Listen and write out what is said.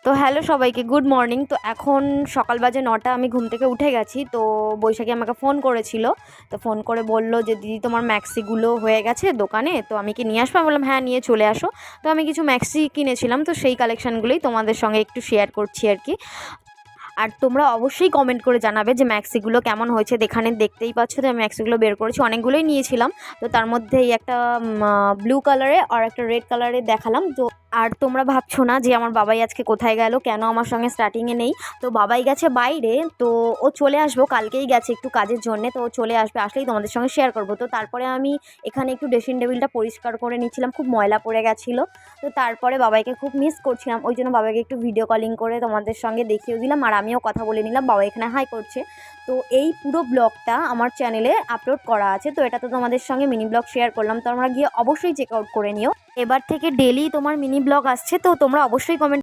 তো হ্যালো সবাইকে, good morning. তো এখন সকাল বাজে 9টা, আমি ঘুম থেকে উঠে গেছি। তো বৈশাখী আমাকে ফোন করেছিল, তো ফোন করে বলল যে দিদি তোমার ম্যাক্সিগুলো হয়ে গেছে দোকানে, তো আমি কি নিয়ে আসবো? আমি বললাম হ্যাঁ নিয়ে চলে আসো। তো আমি কিছু ম্যাক্সি কিনেছিলাম, তো সেই কালেকশানগুলোই তোমাদের সঙ্গে একটু শেয়ার করছি আর কি। আর তোমরা অবশ্যই কমেন্ট করে জানাবে যে ম্যাক্সিগুলো কেমন হয়েছে। এখানে দেখতেই পাচ্ছ যে আমি ম্যাক্সিগুলো বের করেছি, অনেকগুলোই নিয়েছিলাম। তো তার মধ্যে এই একটা ব্লু কালারে আর একটা রেড কালারে দেখালাম। তো আর তোমরা ভাবছো না যে আমার বাবাই আজকে কোথায় গেল, কেন আমার সঙ্গে স্টার্টিংয়ে নেই? তো বাবাই গেছে বাইরে, তো ও চলে আসবো, কালকেই গেছে একটু কাজের জন্যে, তো ও চলে আসবে, আসলেই তোমাদের সঙ্গে শেয়ার করবো। তো তারপরে আমি এখানে একটু ড্রেসিং টেবিলটা পরিষ্কার করে নিচ্ছিলাম, খুব ময়লা পড়ে গেছিলো। তো তারপরে বাবাইকে খুব মিস করছিলাম, ওই জন্য বাবাইকে একটু ভিডিও কলিং করে তোমাদের সঙ্গে দেখিয়ে দিলাম, আর আমিও কথা বলে নিলাম। বাবা এখানে হাই করছে। তো এই পুরো ব্লগটা আমার চ্যানেলে আপলোড করা আছে, তো এটা তো তোমাদের সঙ্গে মিনি ব্লগ শেয়ার করলাম, তো তোমরা গিয়ে অবশ্যই চেক আউট করে নিও। এবার থেকে ডেলি তোমার মিনি ব্লগ আসছে, তো তোমরা অবশ্যই কমেন্ট